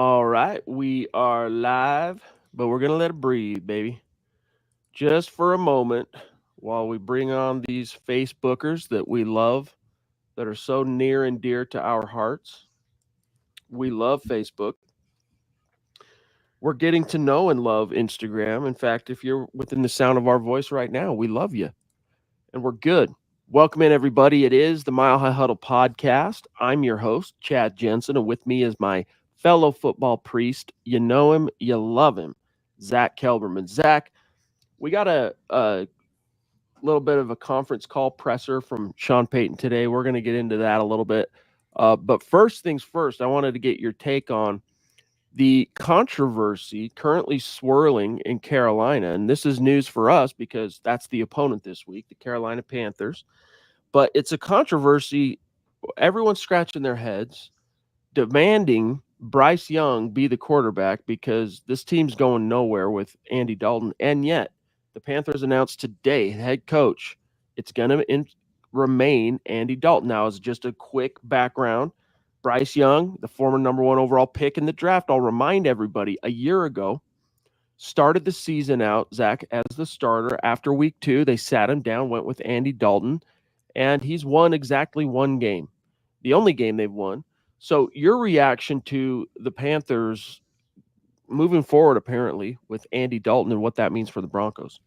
All right, we are live, but we're going to let it breathe, baby. Just for a moment while we bring on these Facebookers that we love, that are so near and dear to our hearts. We love Facebook. We're getting to know and love Instagram. In fact, if you're within the sound of our voice right now, we love you and we're good. Welcome in, everybody. It is the Mile High Huddle podcast. I'm your host, Chad Jensen, and with me is my fellow football priest. You know him, you love him, Zack Kelberman. Zack, we got a little bit of a conference call presser from Sean Payton today. We're going to get into that a little bit. But first things first, I wanted to get your take on the controversy currently swirling in Carolina. And this is news for us because that's the opponent this week, the Carolina Panthers. But it's a controversy. Everyone's scratching their heads, demanding Bryce Young be the quarterback because this team's going nowhere with Andy Dalton. And yet, the Panthers announced today, head coach, it's going to remain Andy Dalton. Now, as just a quick background, Bryce Young, the former number one overall pick in the draft, I'll remind everybody, a year ago, started the season out, Zach, as the starter. After week 2, they sat him down, went with Andy Dalton, and he's won exactly one game, the only game they've won. So your reaction to the Panthers moving forward, apparently, with Andy Dalton and what that means for the Broncos?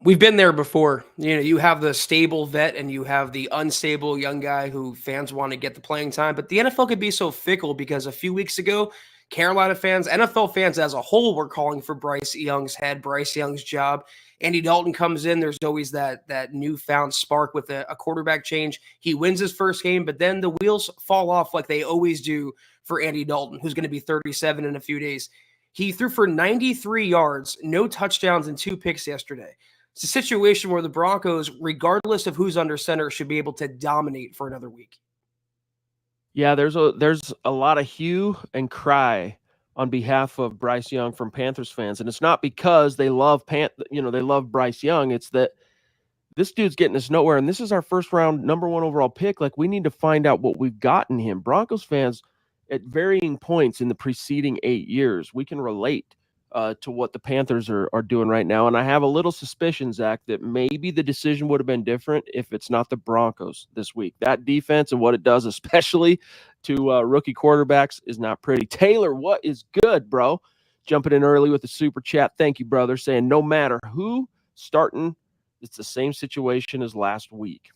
We've been there before. You know, you have the stable vet and you have the unstable young guy who fans want to get the playing time. But the NFL could be so fickle because a few weeks ago, Carolina fans, NFL fans as a whole, were calling for Bryce Young's head, Bryce Young's job. Andy Dalton comes in. There's always that newfound spark with a quarterback change. He wins his first game, but then the wheels fall off like they always do for Andy Dalton, who's going to be 37 in a few days. He threw for 93 yards, no touchdowns, and 2 picks yesterday. It's a situation where the Broncos, regardless of who's under center, should be able to dominate for another week. Yeah, there's a lot of hue and cry on behalf of Bryce Young from Panthers fans, and it's not because they love they love Bryce Young. It's that this dude's getting us nowhere, and this is our first round number one overall pick. Like, we need to find out what we've got in him. Broncos fans, at varying points in the preceding 8 years, we can relate to what the Panthers are doing right now. And I have a little suspicion, Zach, that maybe the decision would have been different if it's not the Broncos this week. That defense and what it does, especially to rookie quarterbacks, is not pretty. Taylor, what is good, bro? Jumping in early with the super chat. Thank you, brother. Saying no matter who starting, it's the same situation as last week.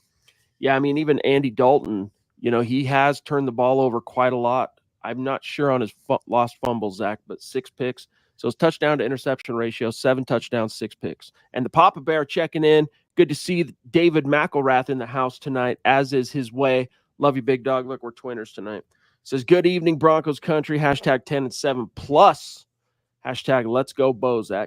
Yeah, I mean, even Andy Dalton, he has turned the ball over quite a lot. I'm not sure on his lost fumbles, Zach, but 6 picks. So his touchdown to interception ratio, 7 touchdowns, 6 picks. And the Papa Bear checking in. Good to see David McElrath in the house tonight, as is his way. Love you, big dog. Look, we're twinners tonight. Says, good evening, Broncos Country. Hashtag 10 and 7 plus. Hashtag let's go, Bozak.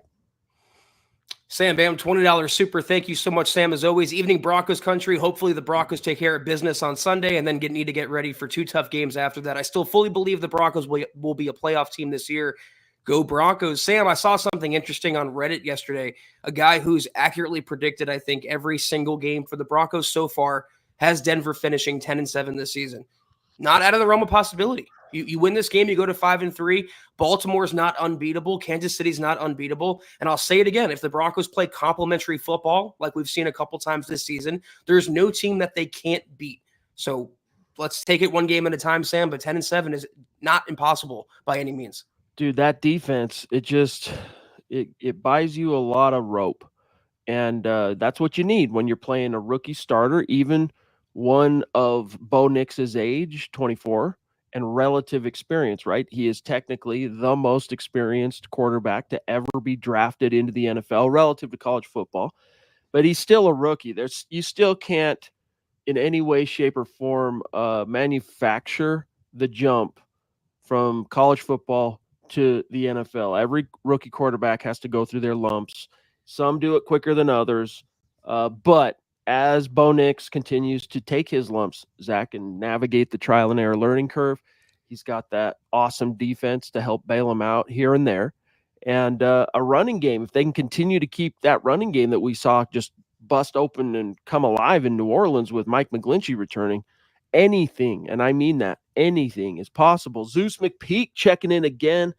Sam Bam, $20 super. Thank you so much, Sam, as always. Evening, Broncos Country. Hopefully the Broncos take care of business on Sunday and then need to get ready for 2 tough games after that. I still fully believe the Broncos will be a playoff team this year. Go Broncos. Sam, I saw something interesting on Reddit yesterday. A guy who's accurately predicted, I think, every single game for the Broncos so far has Denver finishing 10 and 7 this season. Not out of the realm of possibility. You win this game, you go to 5 and 3. Baltimore's not unbeatable. Kansas City's not unbeatable. And I'll say it again, if the Broncos play complimentary football, like we've seen a couple times this season, there's no team that they can't beat. So let's take it one game at a time, Sam, but 10 and 7 is not impossible by any means. Dude, that defense, it buys you a lot of rope. And that's what you need when you're playing a rookie starter, even one of Bo Nix's age, 24, and relative experience, right? He is technically the most experienced quarterback to ever be drafted into the NFL relative to college football. But he's still a rookie. You still can't, in any way, shape, or form, manufacture the jump from college football to the NFL. Every rookie quarterback has to go through their lumps. Some do it quicker than others. But as Bo Nix continues to take his lumps, Zach, and navigate the trial and error learning curve, he's got that awesome defense to help bail him out here and there. And a running game, if they can continue to keep that running game that we saw just bust open and come alive in New Orleans with Mike McGlinchey returning, anything, and I mean that, anything is possible. Zeus McP checking in again.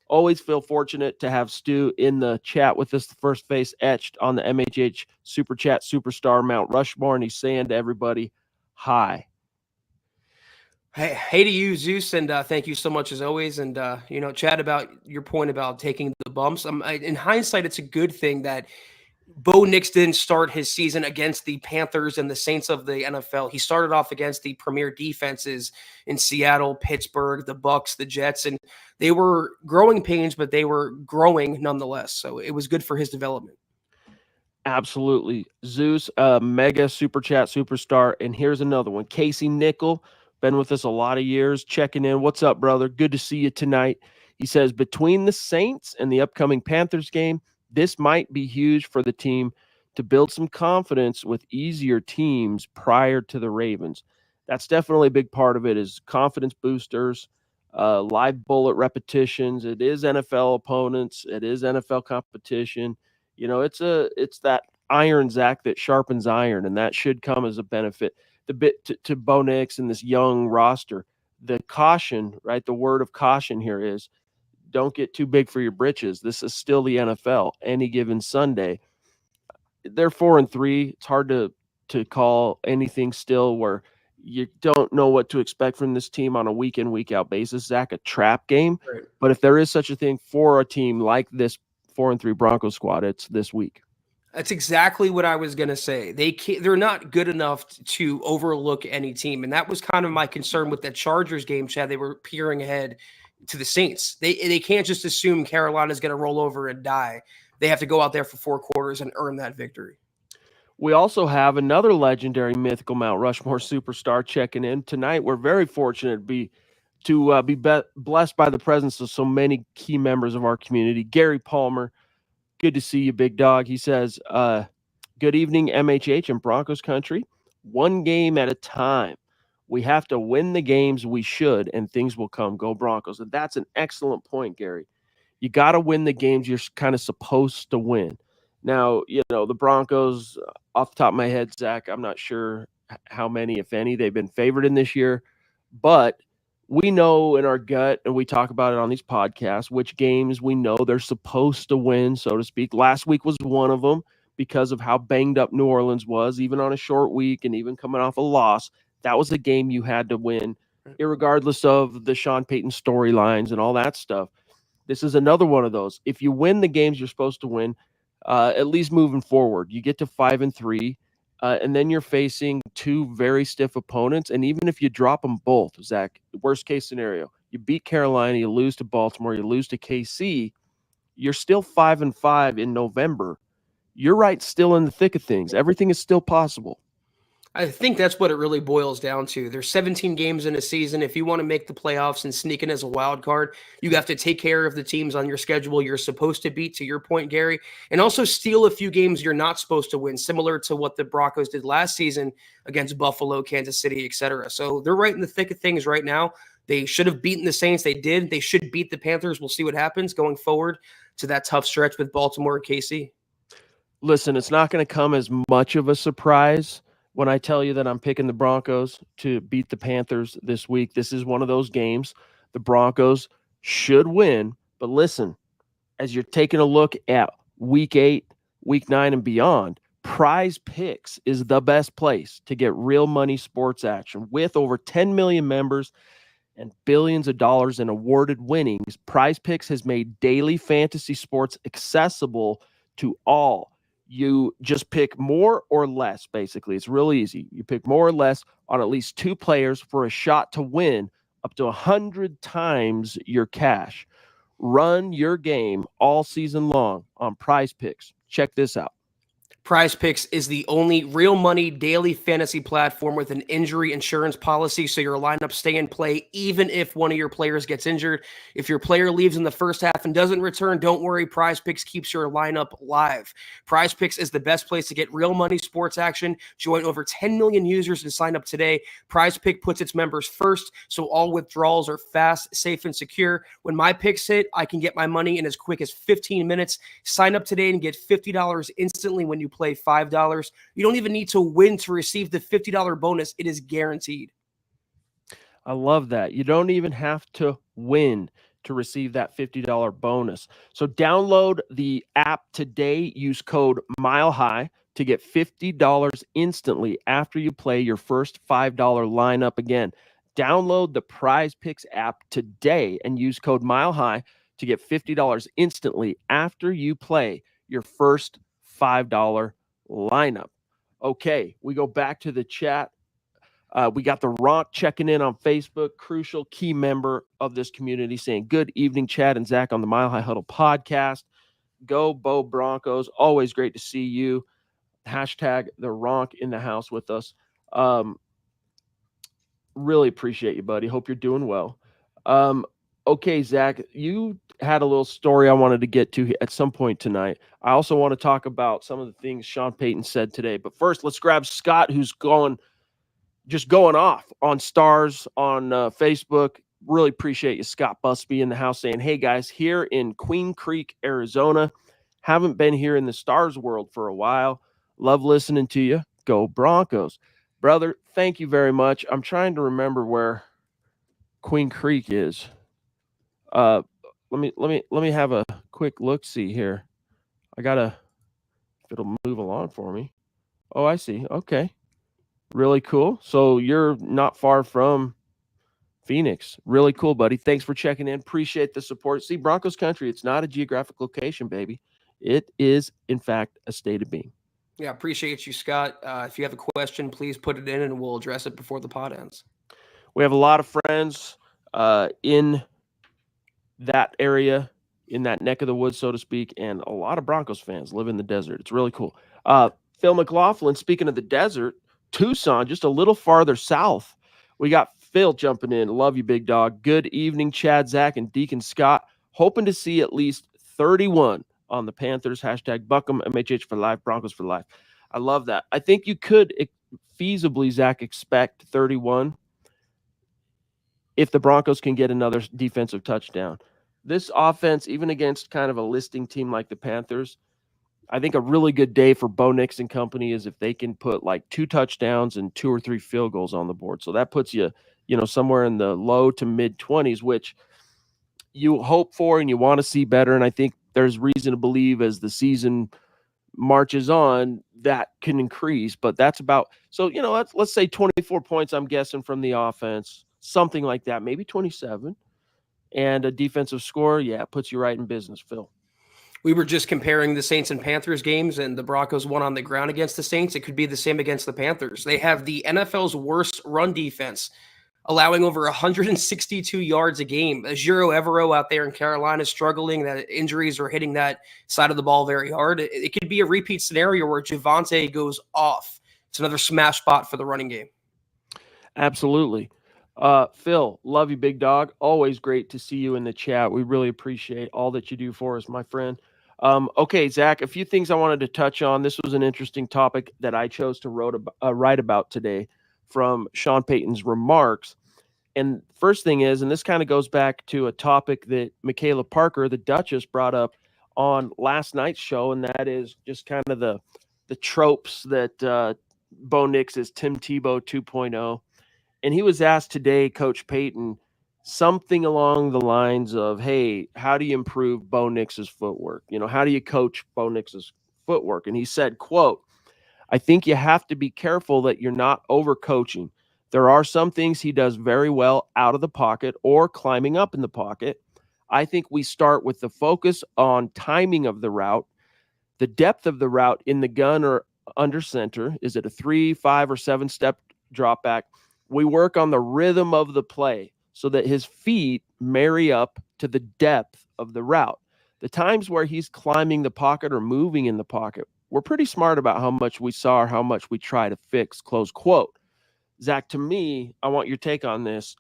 Always feel fortunate to have Stu in the chat with us. The first face etched on the MHH Super Chat Superstar Mount Rushmore, and he's saying to everybody, hi. Hey to you, Zeus, and thank you so much as always. And Chad, about your point about taking the bumps. In hindsight, it's a good thing that Bo Nix didn't start his season against the Panthers and the Saints of the NFL. He started off against the premier defenses in Seattle, Pittsburgh, the Bucks, the Jets, and they were growing pains, but they were growing nonetheless. So it was good for his development. Absolutely. Zeus, mega super chat superstar. And here's another one. Casey Nickel, been with us a lot of years, checking in. What's up, brother? Good to see you tonight. He says, between the Saints and the upcoming Panthers game, this might be huge for the team to build some confidence with easier teams prior to the Ravens. That's definitely a big part of it, is confidence boosters, live bullet repetitions. It is NFL opponents. It is NFL competition. It's that iron, Zach, that sharpens iron, and that should come as a benefit. The bit to Bo Nix and this young roster. The caution, right? The word of caution here is, don't get too big for your britches. This is still the NFL. Any given Sunday, they're 4-3. It's hard to call anything still where you don't know what to expect from this team on a week in, week out basis. Zach, a trap game. Right. But if there is such a thing for a team like this 4-3 Broncos squad, it's this week. That's exactly what I was going to say. They're not good enough to overlook any team. And that was kind of my concern with the Chargers game, Chad. They were peering ahead to the Saints. They can't just assume Carolina's going to roll over and die. They have to go out there for 4 quarters and earn that victory. We also have another legendary mythical Mount Rushmore superstar checking in tonight. We're very fortunate to be blessed by the presence of so many key members of our community. Gary Palmer, good to see you, big dog. He says, good evening, MHH and Broncos Country. One game at a time. We have to win the games we should, and things will come. Go Broncos. And that's an excellent point, Gary. You got to win the games you're kind of supposed to win. Now, the Broncos, off the top of my head, Zach, I'm not sure how many, if any, they've been favored in this year. But we know in our gut, and we talk about it on these podcasts, which games we know they're supposed to win, so to speak. Last week was one of them because of how banged up New Orleans was, even on a short week and even coming off a loss. That was a game you had to win, irregardless of the Sean Payton storylines and all that stuff. This is another one of those. If you win the games you're supposed to win, at least moving forward, you get to 5-3, and then you're facing 2 very stiff opponents. And even if you drop them both, Zach, worst case scenario, you beat Carolina, you lose to Baltimore, you lose to KC, you're still 5-5 in November. You're right, still in the thick of things. Everything is still possible. I think that's what it really boils down to. There's 17 games in a season. If you want to make the playoffs and sneak in as a wild card, you have to take care of the teams on your schedule you're supposed to beat, to your point, Gary, and also steal a few games you're not supposed to win, similar to what the Broncos did last season against Buffalo, Kansas City, etc. So they're right in the thick of things right now. They should have beaten the Saints. They did. They should beat the Panthers. We'll see what happens going forward to that tough stretch with Baltimore and KC. Listen, it's not going to come as much of a surprise when I tell you that I'm picking the Broncos to beat the Panthers this week. This is one of those games the Broncos should win. But listen, as you're taking a look at week 8, week 9, and beyond, Prize Picks is the best place to get real money sports action. With over 10 million members and billions of dollars in awarded winnings, Prize Picks has made daily fantasy sports accessible to all. You just pick more or less, basically. It's real easy. You pick more or less on at least 2 players for a shot to win up to 100 times your cash. Run your game all season long on Prize Picks. Check this out. Prize Picks is the only real money daily fantasy platform with an injury insurance policy, so your lineups stay in play even if one of your players gets injured. If your player leaves in the first half and doesn't return, don't worry. Prize Picks keeps your lineup live. Prize Picks is the best place to get real money sports action. Join over 10 million users to sign up today. Prize Pick puts its members first, so all withdrawals are fast, safe, and secure. When my picks hit, I can get my money in as quick as 15 minutes. Sign up today and get $50 instantly when you play $5. You don't even need to win to receive the $50 bonus. It is guaranteed. I love that. You don't even have to win to receive that $50 bonus. So download the app today. Use code MILEHIGH to get $50 instantly after you play your first $5 lineup. Again, download the Prize Picks app today and use code MILEHIGh to get $50 instantly after you play your first $5 lineup. Okay, we go back to the chat. We got the Ronk checking in on Facebook, crucial key member of this community, saying, "Good evening, Chad and Zach on the Mile High Huddle podcast. Go Bo Broncos. Always great to see you." Hashtag the Ronk in the house with us. Really appreciate you, buddy. Hope you're doing well. Okay, Zach, you had a little story I wanted to get to at some point tonight. I also want to talk about some of the things Sean Payton said today. But first, let's grab Scott, who's going off on stars on Facebook. Really appreciate you, Scott Busby, in the house, saying, "Hey guys, here in Queen Creek, Arizona. Haven't been here in the stars world for a while. Love listening to you. Go Broncos." Brother, thank you very much. I'm trying to remember where Queen Creek is. Let me have a quick look see here. I gotta, if it'll move along for me. Oh, I see. Okay. Really cool. So you're not far from Phoenix. Really cool, buddy. Thanks for checking in. Appreciate the support. See, Broncos Country, it's not a geographic location, baby. It is, in fact, a state of being. Yeah, appreciate you, Scott. If you have a question, please put it in and we'll address it before the pod ends. We have a lot of friends in that area, in that neck of the woods, so to speak, and a lot of Broncos fans live in the desert. It's really cool. Phil McLaughlin, speaking of the desert, Tucson, just a little farther south. We got Phil jumping in. Love you, big dog. Good evening, Chad, Zach, and Deacon Scott. Hoping to see at least 31 on the Panthers. Hashtag Buckham, MHH for life, Broncos for life. I love that. I think you could feasibly, Zach, expect 31 if the Broncos can get another defensive touchdown. This offense, even against kind of a listing team like the Panthers, I think a really good day for Bo Nix and company is if they can put like 2 touchdowns and 2 or 3 field goals on the board. So that puts you, somewhere in the low to mid 20s, which you hope for and you want to see better. And I think there's reason to believe as the season marches on that can increase. But that's about, so, let's say 24 points, I'm guessing, from the offense, something like that, maybe 27. And a defensive score, puts you right in business, Phil. We were just comparing the Saints and Panthers games, and the Broncos won on the ground against the Saints. It could be the same against the Panthers. They have the NFL's worst run defense, allowing over 162 yards a game. Ejiro Evero out there in Carolina is struggling. That injuries are hitting that side of the ball very hard. It could be a repeat scenario where Javante goes off. It's another smash spot for the running game. Absolutely. Phil, love you, big dog. Always great to see you in the chat. We really appreciate all that you do for us, my friend. Okay, Zach, a few things I wanted to touch on. This was an interesting topic that I chose to write about today from Sean Payton's remarks. And first thing is, and this kind of goes back to a topic that Michaela Parker, the Duchess, brought up on last night's show, and that is just kind of the tropes that Bo Nix is Tim Tebow 2.0. And he was asked today, Coach Payton, something along the lines of, hey, how do you improve Bo Nix's footwork? How do you coach Bo Nix's footwork? And he said, quote, "I think you have to be careful that you're not overcoaching. There are some things he does very well out of the pocket or climbing up in the pocket. I think we start with the focus on timing of the route, the depth of the route in the gun or under center. Is it a 3, 5, or 7 step drop back? We work on the rhythm of the play so that his feet marry up to the depth of the route. The times where he's climbing the pocket or moving in the pocket, we're pretty smart about how much we saw or how much we try to fix," close quote. Zach, to me, I want your take on this.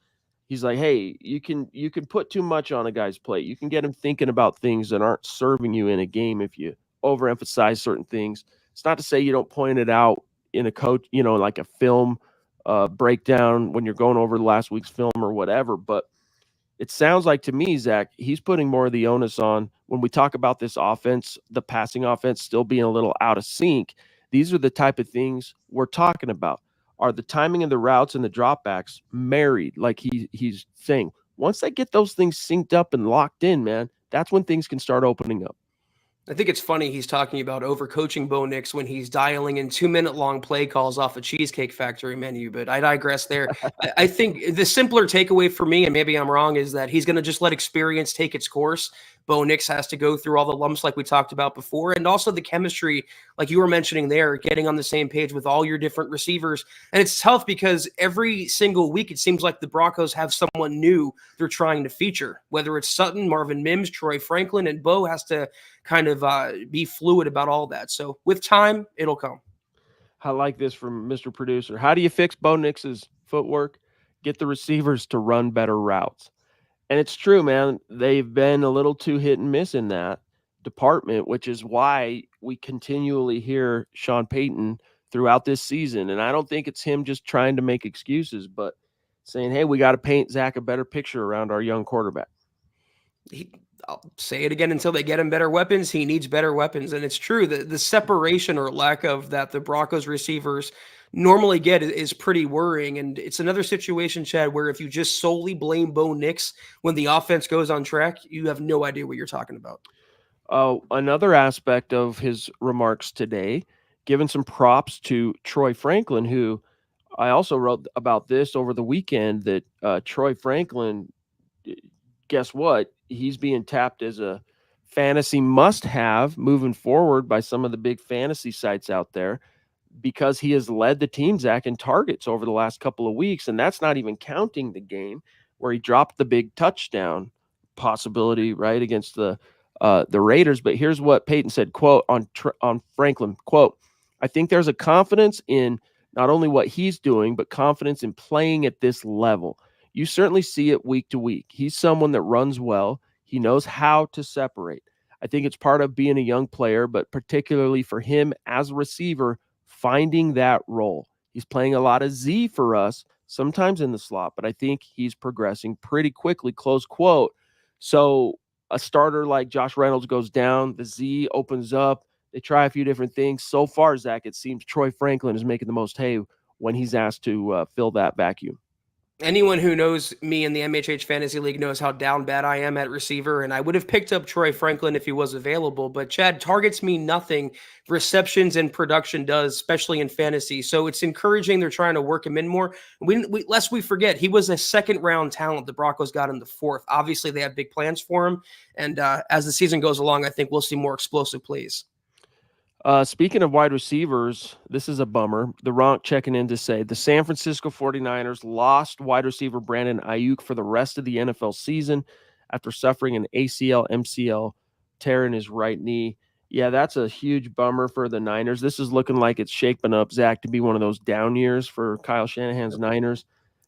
He's like, hey, you can put too much on a guy's plate. You can get him thinking about things that aren't serving you in a game if you overemphasize certain things. It's not to say you don't point it out in a coach, like a film breakdown when you're going over last week's film or whatever. But it sounds like to me, Zach, he's putting more of the onus on when we talk about this offense, the passing offense still being a little out of sync. These are the type of things we're talking about. are the timing of the routes and the dropbacks married, like he's saying. Once they get those things synced up and locked in, man, that's when things can start opening up. I think it's funny he's talking about overcoaching Bo Nix when he's dialing in 2-minute long play calls off a Cheesecake Factory menu, but I digress there. I think the simpler takeaway for me, and maybe I'm wrong, is that he's going to just let experience take its course. Bo Nix has to go through all the lumps like we talked about before, and also the chemistry, like you were mentioning there, getting on the same page with all your different receivers. And it's tough because every single week it seems like the Broncos have someone new they're trying to feature, whether it's Sutton, Marvin Mims, Troy Franklin, and Bo has to kind of be fluid about all that. So with time, it'll come. I like this from Mr. Producer. How do you fix Bo Nix's footwork? Get the receivers to run better routes. And it's true, man. They've been a little too hit and miss in that department, which is why we continually hear Sean Payton throughout this season. And I don't think it's him just trying to make excuses, but saying, hey, we got to paint Zack a better picture around our young quarterback. I'll say it again until they get him better weapons. He needs better weapons. And it's true that the separation or lack of that the Broncos receivers normally get is pretty worrying. And it's another situation, Chad, where if you just solely blame Bo Nix when the offense goes on track, you have no idea what you're talking about. Another aspect of his remarks today, giving some props to Troy Franklin, who I also wrote about this over the weekend, that Troy Franklin, guess what? He's being tapped as a fantasy must-have moving forward by some of the big fantasy sites out there because he has led the team, Zack, in targets over the last couple of weeks, and that's not even counting the game where he dropped the big touchdown possibility, right, against the Raiders. But here's what Payton said, quote, on Franklin, quote, I think there's a confidence in not only what he's doing, but confidence in playing at this level. You certainly see it week to week. He's someone that runs well. He knows how to separate. I think it's part of being a young player, but particularly for him as a receiver, finding that role. He's playing a lot of Z for us, sometimes in the slot, but I think he's progressing pretty quickly, close quote. So a starter like Josh Reynolds goes down, the Z opens up, they try a few different things. So far, Zack, it seems Troy Franklin is making the most hay when he's asked to fill that vacuum. Anyone who knows me in the MHH Fantasy League knows how down bad I am at receiver, and I would have picked up Troy Franklin if he was available. But Chad, targets mean nothing. Receptions and production does, especially in fantasy. So it's encouraging they're trying to work him in more. Lest we forget, he was a second-round talent the Broncos got in the fourth. Obviously, they have big plans for him. And as the season goes along, I think we'll see more explosive plays. Speaking of wide receivers, this is a bummer. The Ronk checking in to say the San Francisco 49ers lost wide receiver Brandon Ayuk for the rest of the NFL season after suffering an ACL, MCL tear in his right knee. Yeah, that's a huge bummer for the Niners. This is looking like it's shaping up, Zack, to be one of those down years for Kyle Shanahan's Niners.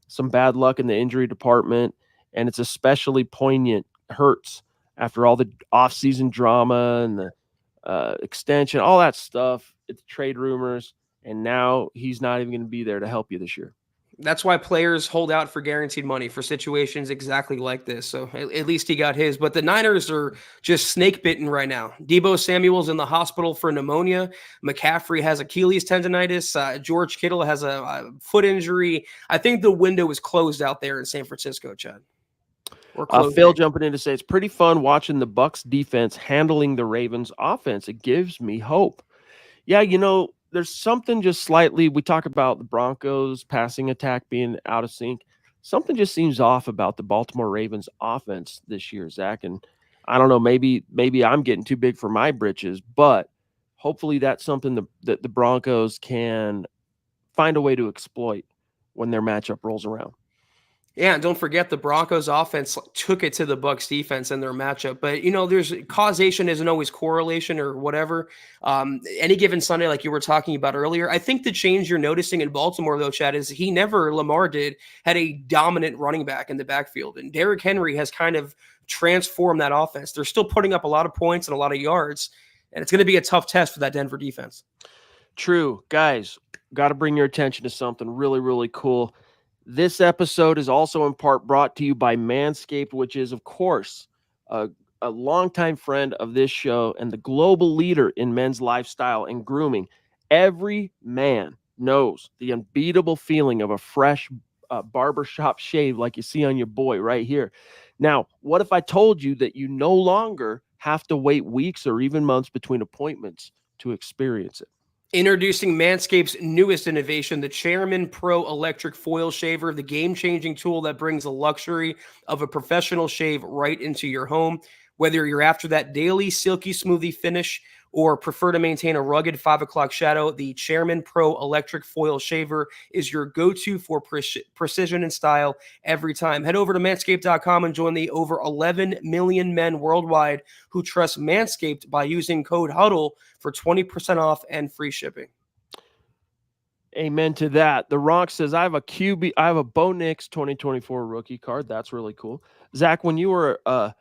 Some bad luck in the injury department, and it's especially poignant, hurts after all the offseason drama and the extension, all that stuff. It's trade rumors, and now he's not even going to be there to help you this year. That's why players hold out for guaranteed money for situations exactly like this. So at least he got his. But the Niners are just snake bitten right now. Deebo Samuel's in the hospital for pneumonia. McCaffrey has Achilles tendonitis. George Kittle has a foot injury. I think the window is closed out there in San Francisco, Chad. Phil jumping in to say it's pretty fun watching the Bucs defense handling the Ravens offense. It gives me hope. Yeah, there's something just slightly, we talk about the Broncos passing attack being out of sync. Something just seems off about the Baltimore Ravens offense this year, Zack. And I don't know, maybe I'm getting too big for my britches, but hopefully that's something that the Broncos can find a way to exploit when their matchup rolls around. Yeah, and don't forget the Broncos offense took it to the Bucs defense in their matchup. But, there's causation isn't always correlation or whatever. Any given Sunday, like you were talking about earlier, I think the change you're noticing in Baltimore, though, Chad, is Lamar had a dominant running back in the backfield. And Derrick Henry has kind of transformed that offense. They're still putting up a lot of points and a lot of yards. And it's going to be a tough test for that Denver defense. True. Guys, got to bring your attention to something really, really cool. This episode is also in part brought to you by Manscaped, which is, of course, a longtime friend of this show and the global leader in men's lifestyle and grooming. Every man knows the unbeatable feeling of a fresh barbershop shave like you see on your boy right here. Now, what if I told you that you no longer have to wait weeks or even months between appointments to experience it? Introducing Manscaped's newest innovation, the Chairman Pro Electric Foil Shaver, the game-changing tool that brings the luxury of a professional shave right into your home. Whether you're after that daily silky smoothie finish or prefer to maintain a rugged 5 o'clock shadow, the Chairman Pro Electric Foil Shaver is your go-to for precision and style every time. Head over to manscaped.com and join the over 11 million men worldwide who trust Manscaped by using code HUDDLE for 20% off and free shipping. Amen to that. The Rock says, I have a Bo Nix 2024 rookie card. That's really cool. Zach, when you were a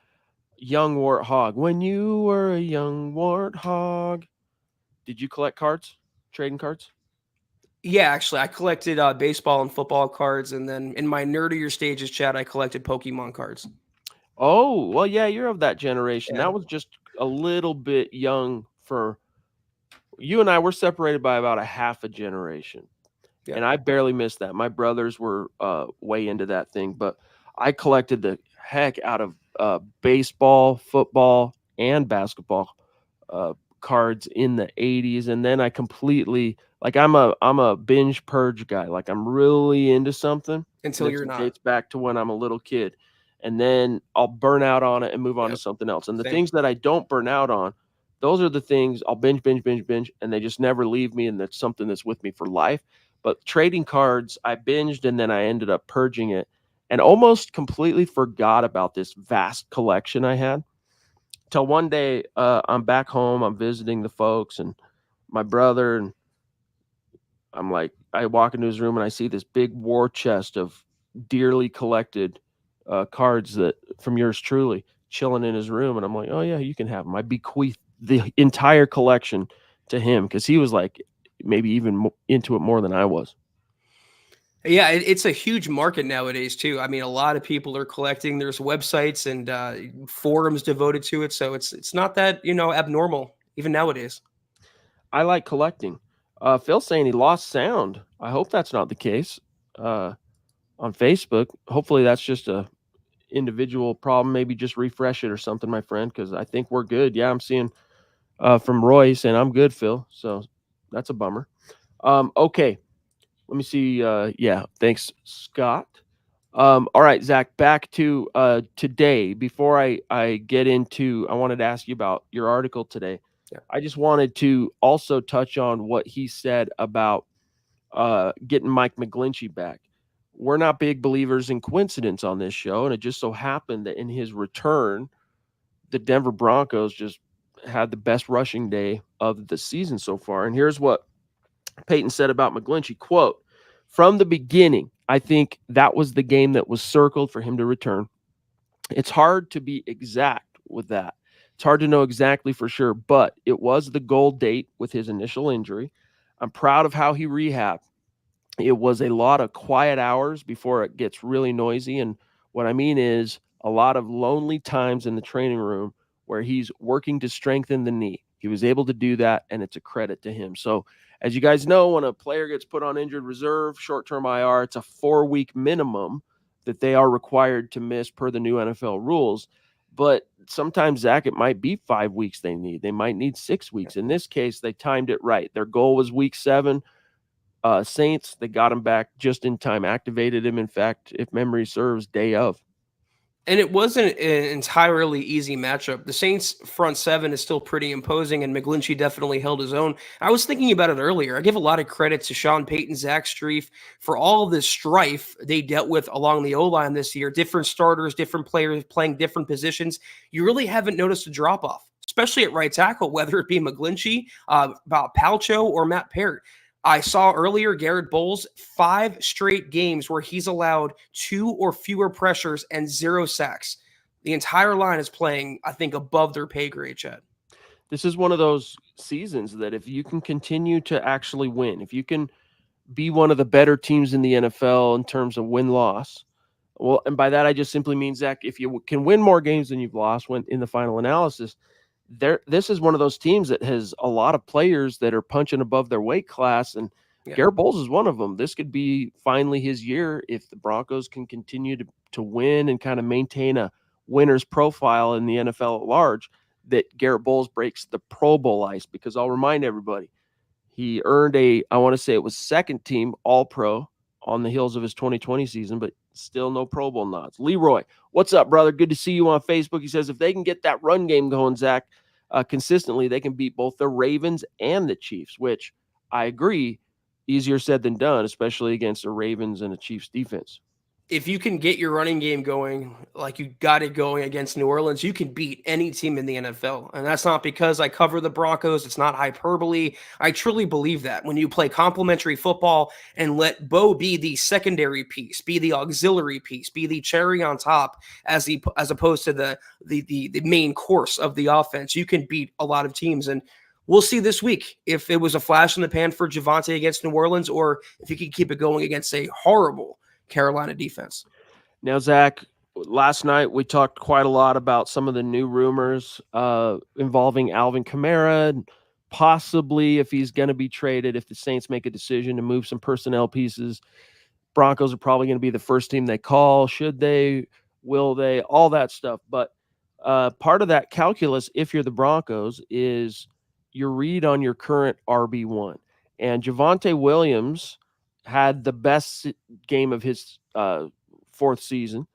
young warthog, did you collect cards, trading cards? Yeah, actually, I collected baseball and football cards, and then in my nerdier stages, Chad, I collected Pokemon cards. Oh, well, yeah, you're of that generation. Yeah. That was just a little bit young for you and I. We're separated by about a half a generation. Yeah. And I barely missed that. My brothers were way into that thing, but I collected the heck out of baseball, football, and basketball cards in the 80s. And then I completely, like, I'm a binge purge guy. Like, I'm really into something Until you're not. dates back to when I'm a little kid. And then I'll burn out on it and move on to something else. And the things that I don't burn out on, those are the things I'll binge, and they just never leave me. And that's something that's with me for life. But trading cards, I binged and then I ended up purging it and almost completely forgot about this vast collection I had. Till one day, I'm back home, I'm visiting the folks and my brother, and I'm like, I walk into his room and I see this big war chest of dearly collected cards that from yours truly chilling in his room. And I'm like, oh yeah, you can have them. I bequeathed the entire collection to him because he was like maybe even into it more than I was. Yeah, it's a huge market nowadays too. I mean, a lot of people are collecting. There's websites and forums devoted to it, so it's not that abnormal even nowadays. I like collecting. Phil's saying he lost sound. I hope that's not the case on Facebook. Hopefully that's just a individual problem. Maybe just refresh it or something, my friend, because I think we're good. Yeah, I'm seeing from Roy saying I'm good, Phil. So that's a bummer. Okay. Let me see. Yeah, thanks, Scott. All right, Zach, back to today. Before I get into, I wanted to ask you about your article today. Yeah. I just wanted to also touch on what he said about getting Mike McGlinchey back. We're not big believers in coincidence on this show, and it just so happened that in his return, the Denver Broncos just had the best rushing day of the season so far. And here's what Peyton said about McGlinchey, quote, from the beginning, I think that was the game that was circled for him to return. It's hard to be exact with that. It's hard to know exactly for sure, but it was the goal date with his initial injury. I'm proud of how he rehabbed. It was a lot of quiet hours before it gets really noisy. And what I mean is a lot of lonely times in the training room where he's working to strengthen the knee. He was able to do that, and it's a credit to him. So as you guys know, when a player gets put on injured reserve, short-term IR, it's a 4-week minimum that they are required to miss per the new NFL rules. But sometimes, Zach, it might be 5 weeks they need. They might need 6 weeks. In this case, they timed it right. Their goal was week 7. Saints, they got him back just in time, activated him, in fact, if memory serves, day of. And it wasn't an entirely easy matchup. The Saints front seven is still pretty imposing, and McGlinchey definitely held his own. I was thinking about it earlier. I give a lot of credit to Sean Payton, Zach Strief for all of this strife they dealt with along the O-line this year. Different starters, different players playing different positions. You really haven't noticed a drop-off, especially at right tackle, whether it be McGlinchey, about Palcho, or Matt Parrott. I saw earlier Garrett Bolles, 5 straight games where he's allowed 2 or fewer pressures and 0 sacks. The entire line is playing, I think, above their pay grade, Chad. This is one of those seasons that if you can continue to actually win, if you can be one of the better teams in the NFL in terms of win-loss, well, and by that I just simply mean, Zach, if you can win more games than you've lost when in the final analysis, this is one of those teams that has a lot of players that are punching above their weight class, and Yeah. Garrett Bolles is one of them. This could be finally his year if the Broncos can continue to win and kind of maintain a winner's profile in the NFL at large, that Garrett Bolles breaks the Pro Bowl ice. Because I'll remind everybody, he earned I want to say it was second team All-Pro on the heels of his 2020 season, but still no Pro Bowl nods. Leroy, what's up, brother? Good to see you on Facebook. He says if they can get that run game going, Zach, consistently, they can beat both the Ravens and the Chiefs, which I agree, easier said than done, especially against the Ravens and the Chiefs defense. If you can get your running game going like you got it going against New Orleans, you can beat any team in the NFL. And that's not because I cover the Broncos. It's not hyperbole. I truly believe that when you play complementary football and let Bo be the secondary piece, be the auxiliary piece, be the cherry on top as opposed to the main course of the offense, you can beat a lot of teams. And we'll see this week if it was a flash in the pan for Javante against New Orleans, or if you can keep it going against a horrible Carolina defense. Now, Zach, last night we talked quite a lot about some of the new rumors involving Alvin Kamara, and possibly if he's going to be traded, if the Saints make a decision to move some personnel pieces. Broncos are probably going to be the first team they call. Should they? Will they? All that stuff. But part of that calculus, if you're the Broncos, is your read on your current RB1. And Javante Williams had the best game of his fourth season,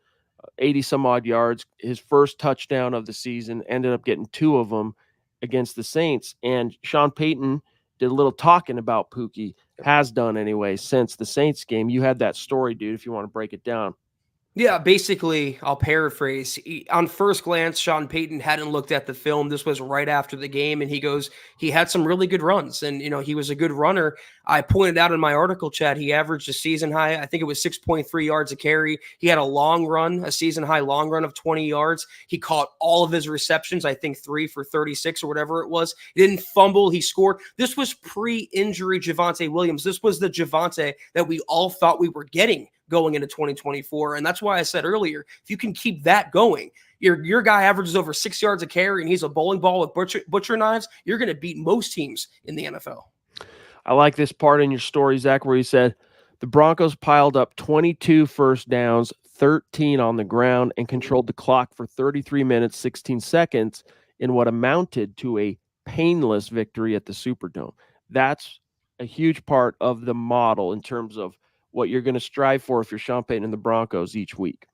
80 some odd yards, his first touchdown of the season, ended up getting two of them against the Saints. And Sean Payton did a little talking about Pookie, has done anyway, since the Saints game. You had that story, dude, if you want to break it down. Yeah, basically, I'll paraphrase. On first glance, Sean Payton hadn't looked at the film. This was right after the game, and he goes, he had some really good runs, and, he was a good runner. I pointed out in my article chat, he averaged a season high, I think it was 6.3 yards a carry. He had a long run, a season high long run of 20 yards. He caught all of his receptions, I think 3 for 36 or whatever it was. He didn't fumble, he scored. This was pre-injury Javante Williams. This was the Javante that we all thought we were getting going into 2024. And that's why I said earlier, if you can keep that going, your guy averages over 6 yards a carry and he's a bowling ball with butcher knives, you're going to beat most teams in the NFL. I like this part in your story, Zach, where you said the Broncos piled up 22 first downs, 13 on the ground, and controlled the clock for 33 minutes, 16 seconds in what amounted to a painless victory at the Superdome. That's a huge part of the model in terms of what you're going to strive for if you're Sean Payton and the Broncos each week.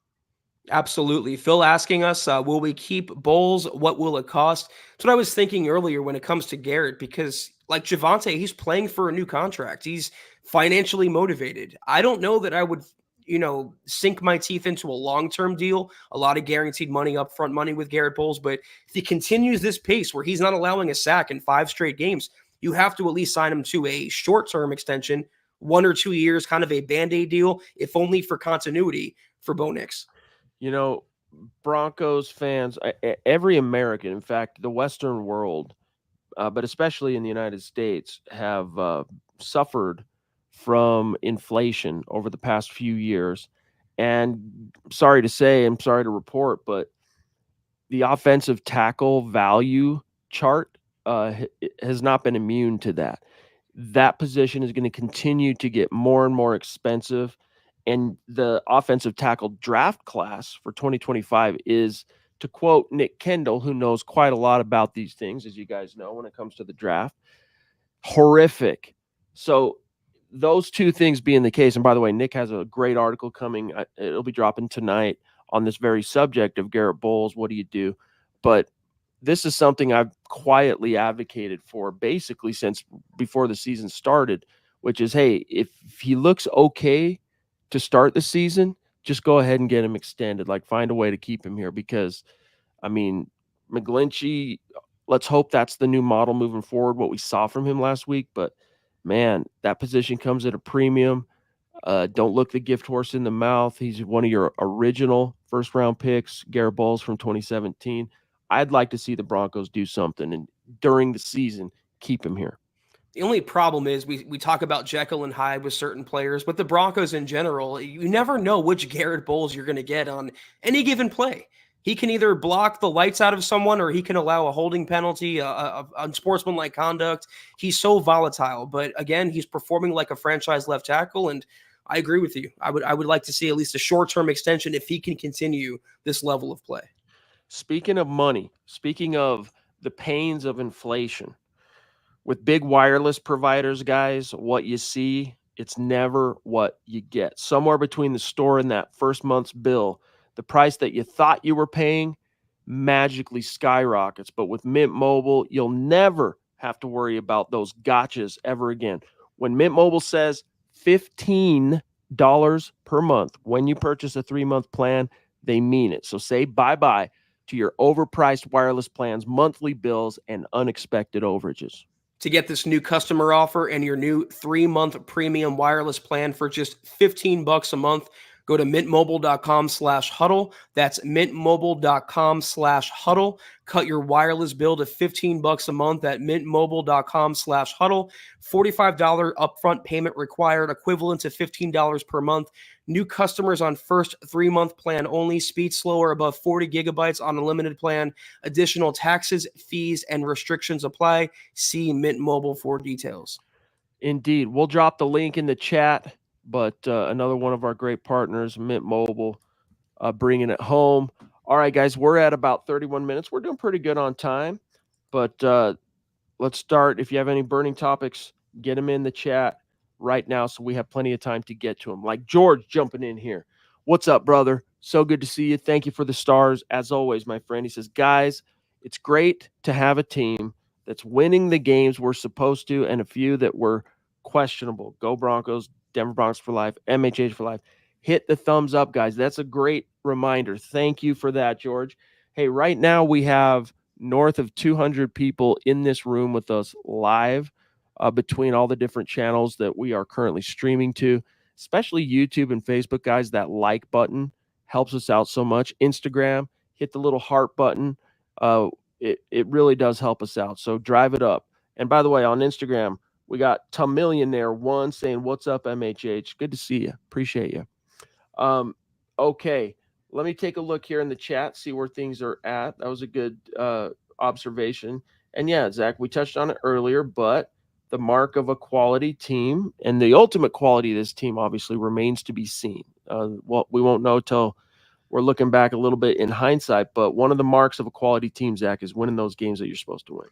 Absolutely. Phil asking us, will we keep Bolles? What will it cost? That's what I was thinking earlier when it comes to Garrett, because like Javante, he's playing for a new contract. He's financially motivated. I don't know that I would, sink my teeth into a long-term deal, a lot of guaranteed money, upfront money with Garrett Bolles. But if he continues this pace where he's not allowing a sack in 5 straight games, you have to at least sign him to a short-term extension, 1 or 2 years, kind of a Band-Aid deal, if only for continuity for Bo Nix. Broncos fans, every American, in fact, the Western world, but especially in the United States, have suffered from inflation over the past few years. And I'm sorry to report, but the offensive tackle value chart has not been immune to that. That position is going to continue to get more and more expensive. And the offensive tackle draft class for 2025 is, to quote Nick Kendall, who knows quite a lot about these things, as you guys know, when it comes to the draft, horrific. So those two things being the case, and by the way, Nick has a great article coming. It'll be dropping tonight on this very subject of Garrett Bolles. What do you do? But this is something I've quietly advocated for basically since before the season started, which is, hey, if he looks okay to start the season, just go ahead and get him extended. Like, find a way to keep him here, because, McGlinchey, let's hope that's the new model moving forward, what we saw from him last week. But, man, that position comes at a premium. Don't look the gift horse in the mouth. He's one of your original first-round picks, Garrett Bolles from 2017. I'd like to see the Broncos do something, and during the season, keep him here. The only problem is we talk about Jekyll and Hyde with certain players, but the Broncos in general, you never know which Garrett Bolles you're going to get on any given play. He can either block the lights out of someone or he can allow a holding penalty, unsportsmanlike conduct. He's so volatile, but again, he's performing like a franchise left tackle, and I agree with you. I would like to see at least a short-term extension if he can continue this level of play. Speaking of money, speaking of the pains of inflation, with big wireless providers, guys, what you see, it's never what you get. Somewhere between the store and that first month's bill, the price that you thought you were paying magically skyrockets. But with Mint Mobile, you'll never have to worry about those gotchas ever again. When Mint Mobile says $15 per month when you purchase a 3-month plan, they mean it. So say bye-bye to your overpriced wireless plans, monthly bills, and unexpected overages. To get this new customer offer and your new 3-month premium wireless plan for just $15 a month, go to mintmobile.com/huddle. That's mintmobile.com/huddle. Cut your wireless bill to $15 a month at mintmobile.com/huddle. $45 upfront payment required, equivalent to $15 per month. New customers on first 3-month plan only. Speed slower above 40 gigabytes on unlimited plan. Additional taxes, fees, and restrictions apply. See Mint Mobile for details. Indeed. We'll drop the link in the chat, but another one of our great partners, Mint Mobile, bringing it home. All right, guys, we're at about 31 minutes. We're doing pretty good on time, but let's start. If you have any burning topics, get them in the chat right now so we have plenty of time to get to them. Like George jumping in here. What's up, brother? So good to see you. Thank you for the stars, as always, my friend. He says, guys, it's great to have a team that's winning the games we're supposed to and a few that were questionable. Go Broncos, Denver Broncos for life, MHH for life. Hit the thumbs up, guys. That's a great reminder. Thank you for that, George. Hey, right now we have north of 200 people in this room with us live between all the different channels that we are currently streaming to, especially YouTube and Facebook, guys. That like button helps us out so much. Instagram, hit the little heart button. It really does help us out. So drive it up. And by the way, on Instagram, we got Millionaire1 saying, what's up, MHH? Good to see you. Appreciate you. Okay, let me take a look here in the chat, see where things are at. That was a good observation. And yeah, Zach, we touched on it earlier, but the mark of a quality team and the ultimate quality of this team obviously remains to be seen. Well, we won't know till we're looking back a little bit in hindsight, but one of the marks of a quality team, Zach, is winning those games that you're supposed to win.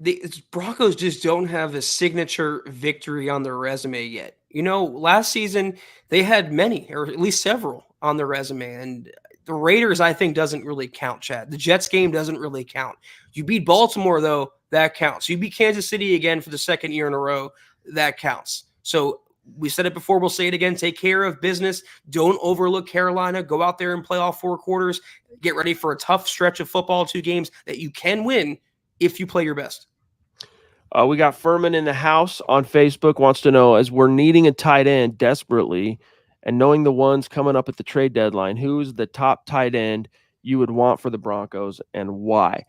The Broncos just don't have a signature victory on their resume yet. You know, last season they had many, or at least several, on their resume, and the Raiders, I think, doesn't really count, Chad. The Jets game doesn't really count. You beat Baltimore, though, that counts. You beat Kansas City again for the second year in a row, that counts. So we said it before, we'll say it again, take care of business. Don't overlook Carolina. Go out there and play all 4 quarters. Get ready for a tough stretch of football, 2 games that you can win if you play your best. We got Furman in the house on Facebook, wants to know, as we're needing a tight end desperately and knowing the ones coming up at the trade deadline, who's the top tight end you would want for the Broncos and why?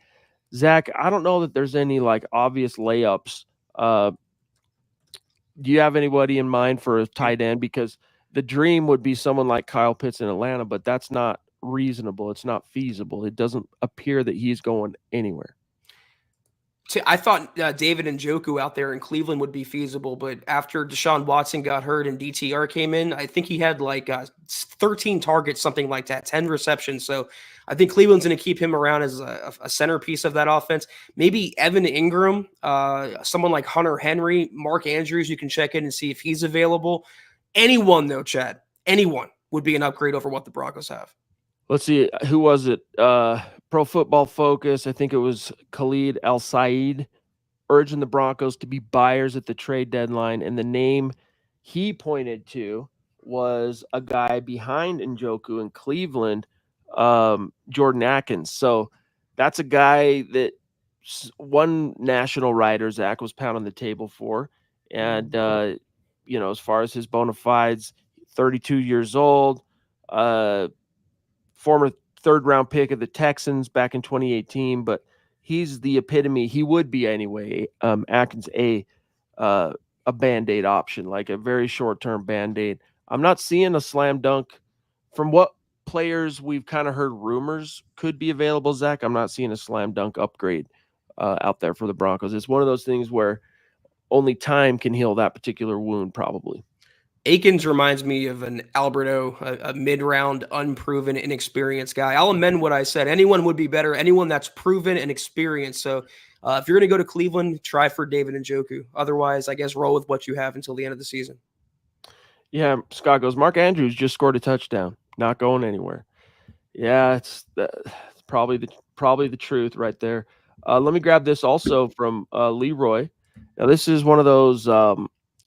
Zach, I don't know that there's any like obvious layups. Do you have anybody in mind for a tight end? Because the dream would be someone like Kyle Pitts in Atlanta, but that's not reasonable. It's not feasible. It doesn't appear that he's going anywhere. I thought David Njoku out there in Cleveland would be feasible, but after Deshaun Watson got hurt and DTR came in, I think he had like 13 targets, something like that, 10 receptions. So I think Cleveland's going to keep him around as a centerpiece of that offense. Maybe Evan Ingram, someone like Hunter Henry, Mark Andrews, you can check in and see if he's available. Anyone, though, Chad, anyone would be an upgrade over what the Broncos have. Let's see. Who was it? Pro Football Focus. I think it was Khalid El-Sayed urging the Broncos to be buyers at the trade deadline. And the name he pointed to was a guy behind Njoku in Cleveland, Jordan Atkins. So that's a guy that one national writer, Zach, was pounding the table for. And, as far as his bona fides, 32 years old, former 3rd-round pick of the Texans back in 2018, but he's the epitome. He would be anyway. Atkins a Band-Aid option, like a very short-term Band-Aid. I'm not seeing a slam dunk from what players we've kind of heard rumors could be available, Zach. I'm not seeing a slam dunk upgrade out there for the Broncos. It's one of those things where only time can heal that particular wound, probably. Atkins reminds me of an Alberto, a mid-round, unproven, inexperienced guy. I'll amend what I said. Anyone would be better. Anyone that's proven and experienced. So if you're going to go to Cleveland, try for David Njoku. Otherwise, I guess roll with what you have until the end of the season. Yeah, Scott goes, Mark Andrews just scored a touchdown. Not going anywhere. Yeah, it's probably the truth right there. Let me grab this also from Leroy. Now, this is one of those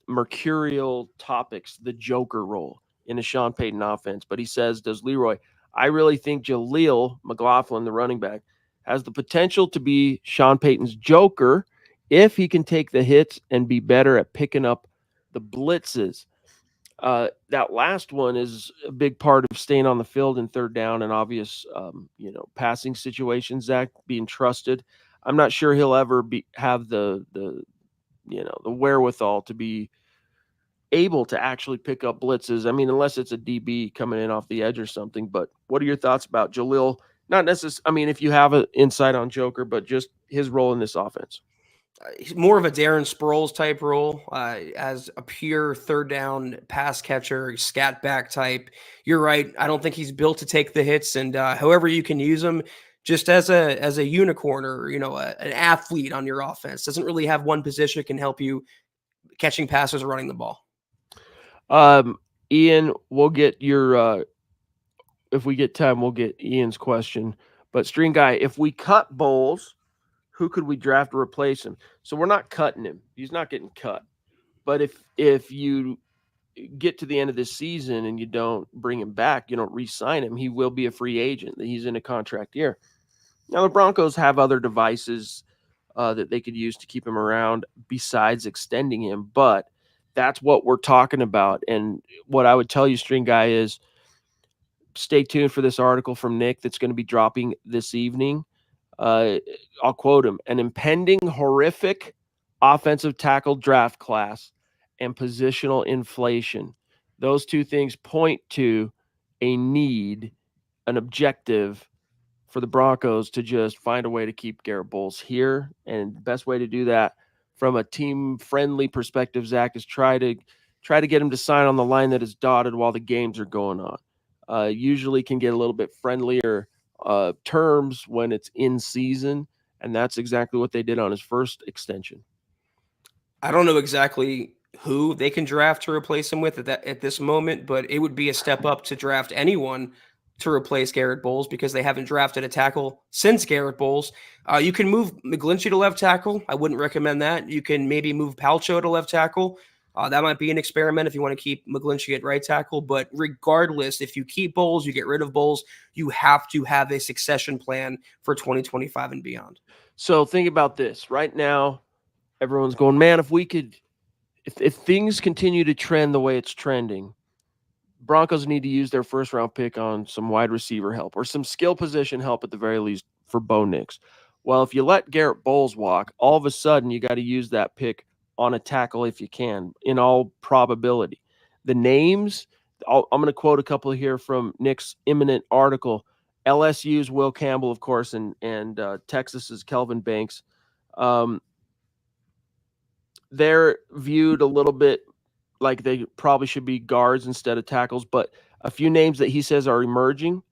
mercurial topics, the Joker role in a Sean Payton offense. But he says, does Leroy, I really think Jaleel McLaughlin, the running back, has the potential to be Sean Payton's Joker if he can take the hits and be better at picking up the blitzes. That last one is a big part of staying on the field in third down and obvious, passing situations, Zach, being trusted. I'm not sure he'll ever have the wherewithal to be able to actually pick up blitzes. I mean, unless it's a DB coming in off the edge or something. But what are your thoughts about Jaleel? Not necessarily, I mean, if you have an insight on Joker, but just his role in this offense. He's more of a Darren Sproles type role as a pure third down pass catcher, scat back type. You're right. I don't think he's built to take the hits, and however you can use him just as a unicorn or, an athlete on your offense. Doesn't really have one position that can help you catching passes or running the ball. Ian, we'll get your if we get time, we'll get Ian's question. But String Guy, if we cut Bolles, who could we draft to replace him? So we're not cutting him. He's not getting cut. But if you get to the end of this season and you don't bring him back, you don't re-sign him, he will be a free agent. He's in a contract year. Now, the Broncos have other devices that they could use to keep him around besides extending him. But that's what we're talking about. And what I would tell you, String Guy, is stay tuned for this article from Nick that's going to be dropping this evening. I'll quote him: an impending horrific offensive tackle draft class and positional inflation. Those two things point to a need, an objective for the Broncos to just find a way to keep Garrett Bolles here. And the best way to do that from a team-friendly perspective, Zach, is try to get him to sign on the line that is dotted while the games are going on. Usually can get a little bit friendlier terms when it's in season, and that's exactly what they did on his first extension. I don't know exactly who they can draft to replace him with at this moment, but it would be a step up to draft anyone to replace Garrett Bolles because they haven't drafted a tackle since Garrett Bolles. You can move McGlinchey to left tackle. I wouldn't recommend that. You can maybe move Palcho to left tackle. That might be an experiment if you want to keep McGlinchey at right tackle. But regardless, if you keep Bolles, you get rid of Bolles, you have to have a succession plan for 2025 and beyond. So think about this. Right now, everyone's going, man, if things continue to trend the way it's trending, Broncos need to use their first-round pick on some wide receiver help or some skill position help at the very least for Bo Nix. Well, if you let Garrett Bolles walk, all of a sudden you got to use that pick on a tackle if you can, in all probability. The names, I'm going to quote a couple here from Nick's imminent article. LSU's Will Campbell, of course, and Texas's Kelvin Banks. They're viewed a little bit like they probably should be guards instead of tackles, but a few names that he says are emerging,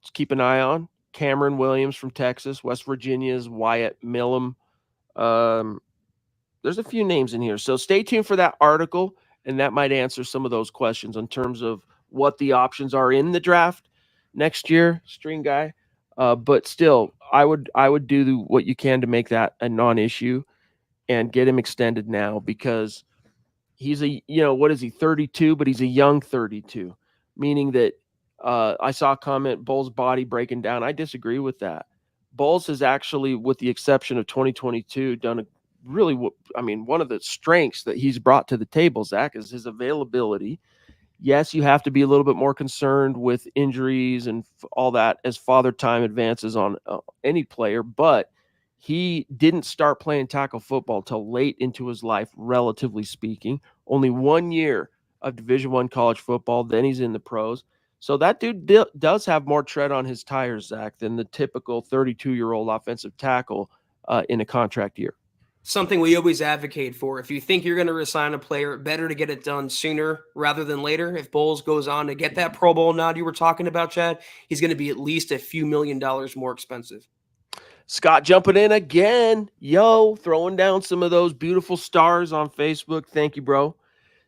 let's keep an eye on. Cameron Williams from Texas, West Virginia's Wyatt Millam. There's a few names in here. So stay tuned for that article, and that might answer some of those questions in terms of what the options are in the draft next year, String Guy. But still, I would do what you can to make that a non-issue and get him extended now because he's what is he, 32, but he's a young 32, meaning that I saw a comment, Bolles' body breaking down. I disagree with that. Bolles has actually, with the exception of 2022, done one of the strengths that he's brought to the table, Zach, is his availability. Yes, you have to be a little bit more concerned with injuries and all that as father time advances on any player, but he didn't start playing tackle football till late into his life, relatively speaking. Only 1 year of Division I college football, then he's in the pros. So that dude does have more tread on his tires, Zach, than the typical 32-year-old offensive tackle in a contract year. Something we always advocate for. If you think you're going to resign a player, better to get it done sooner rather than later. If Bolles goes on to get that Pro Bowl nod you were talking about, Chad, he's going to be at least a few $1 million more expensive. Scott jumping in again. Yo, throwing down some of those beautiful stars on Facebook. Thank you, bro.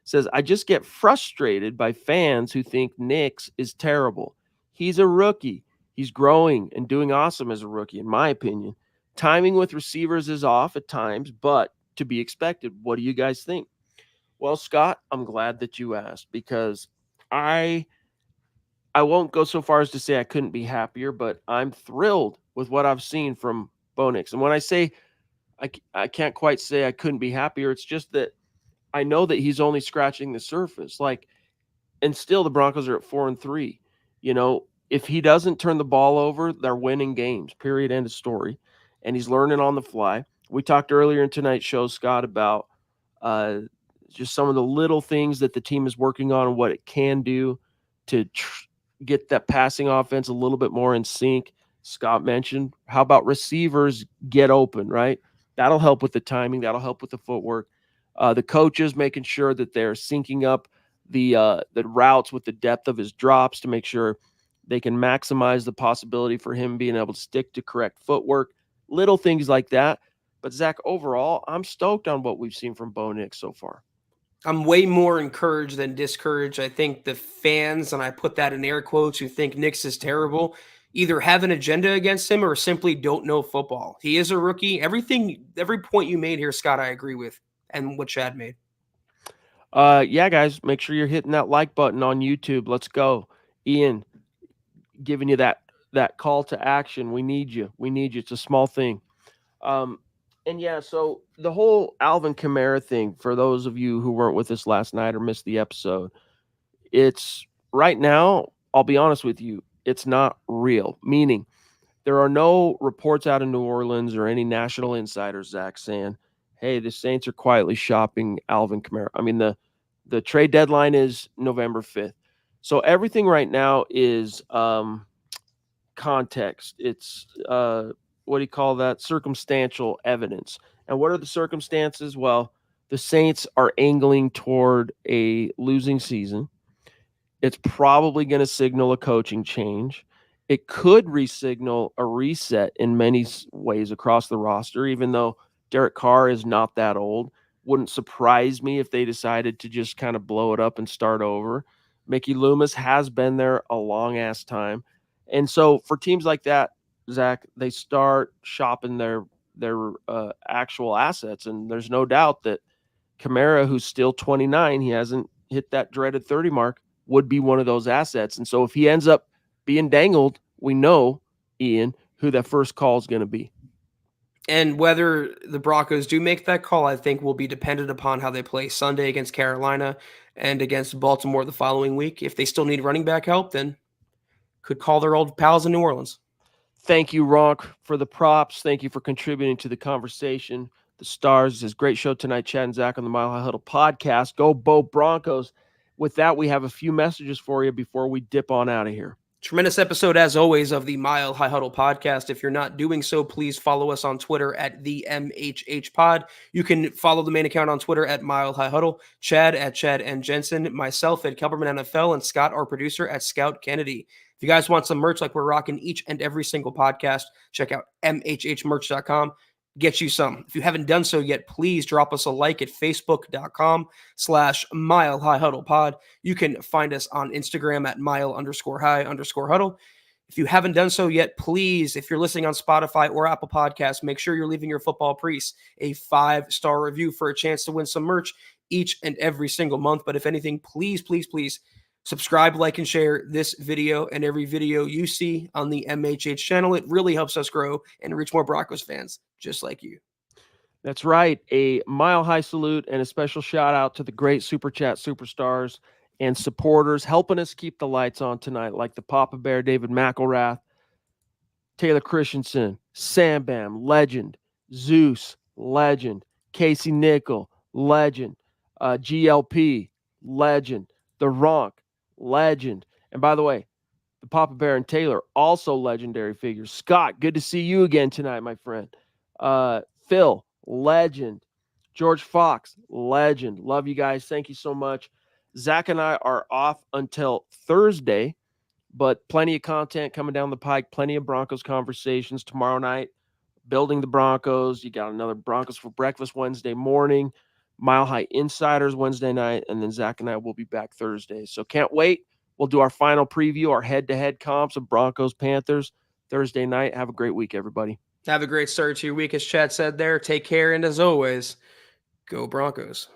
Says, I just get frustrated by fans who think Nix is terrible. He's a rookie. He's growing and doing awesome as a rookie, in my opinion. Timing with receivers is off at times, but to be expected. What do you guys think? Well, Scott, I'm glad that you asked, because I won't go so far as to say I couldn't be happier, but I'm thrilled with what I've seen from Bo Nix. And when I say I can't quite say I couldn't be happier, it's just that I know that he's only scratching the surface. And still the Broncos are at 4-3. If he doesn't turn the ball over, they're winning games, period, end of story. And he's learning on the fly. We talked earlier in tonight's show, Scott, about just some of the little things that the team is working on and what it can do to get that passing offense a little bit more in sync. Scott mentioned, how about receivers get open, right? That'll help with the timing. That'll help with the footwork. The coaches making sure that they're syncing up the routes with the depth of his drops to make sure they can maximize the possibility for him being able to stick to correct footwork, little things like that. But Zach, overall, I'm stoked on what we've seen from Bo Nix so far. I'm way more encouraged than discouraged. I think the fans, and I put that in air quotes, who think Nix is terrible, either have an agenda against him or simply don't know football. He is a rookie. Every point you made here, Scott, I agree with, and what Chad made. Yeah, guys, make sure you're hitting that like button on YouTube. Let's go. Ian, giving you that call to action. We need you. It's a small thing. And yeah, so the whole Alvin Kamara thing, for those of you who weren't with us last night or missed the episode, it's right now, I'll be honest with you, it's not real. Meaning, there are no reports out of New Orleans or any national insiders, Zach, saying, hey, the Saints are quietly shopping Alvin Kamara. I mean, the trade deadline is November 5th. So everything right now is context. It's what do you call that? Circumstantial evidence. And what are the circumstances? Well, the Saints are angling toward a losing season. It's probably going to signal a coaching change. It could re-signal a reset in many ways across the roster, even though Derek Carr is not that old. Wouldn't surprise me if they decided to just kind of blow it up and start over. Mickey Loomis has been there a long-ass time. And so for teams like that, Zach, they start shopping their actual assets. And there's no doubt that Kamara, who's still 29, he hasn't hit that dreaded 30 mark, would be one of those assets. And so if he ends up being dangled, we know, Ian, who that first call is going to be. And whether the Broncos do make that call, I think will be dependent upon how they play Sunday against Carolina and against Baltimore the following week. If they still need running back help, then could call their old pals in New Orleans. Thank you, Ronk, for the props. Thank you for contributing to the conversation. The Stars is a great show tonight. Chad and Zach on the Mile High Huddle podcast. Go Bo Broncos. With that, we have a few messages for you before we dip on out of here. Tremendous episode, as always, of the Mile High Huddle podcast. If you're not doing so, please follow us on Twitter at the MHH Pod. You can follow the main account on Twitter at Mile High Huddle, Chad at Chad and Jensen, myself at Kelberman NFL, and Scott, our producer, at Scout Kennedy. If you guys want some merch like we're rocking each and every single podcast, check out mhhmerch.com. Get you some. If you haven't done so yet, please drop us a like at facebook.com/Mile High Huddle Pod. You can find us on Instagram at mile_high_huddle. If you haven't done so yet, please, if you're listening on Spotify or Apple Podcasts, make sure you're leaving your football priest a 5-star review for a chance to win some merch each and every single month. But if anything, please, please, please subscribe, like, and share this video and every video you see on the MHH channel. It really helps us grow and reach more Broncos fans just like you. That's right. A mile-high salute and a special shout-out to the great Super Chat superstars and supporters helping us keep the lights on tonight, like the Papa Bear, David McElrath, Taylor Christensen, Sam Bam, legend, Zeus, legend, Casey Nickel, legend, GLP, legend, The Ronk, legend, And by the way, the Papa Bear and Taylor, also legendary figures. Scott, good to see you again tonight, my friend. Phil, legend. George Fox, legend. Love you guys. Thank you so much. Zach and I are off until Thursday, but plenty of content coming down the pike, plenty of Broncos conversations tomorrow night, building the Broncos. You got another Broncos for Breakfast Wednesday morning, Mile High Insiders Wednesday night, and then Zach and I will be back Thursday. So can't wait. We'll do our final preview, our head-to-head comps of Broncos Panthers Thursday night. Have a great week, everybody. Have a great start to your week, as Chad said there. Take care, and as always, go Broncos.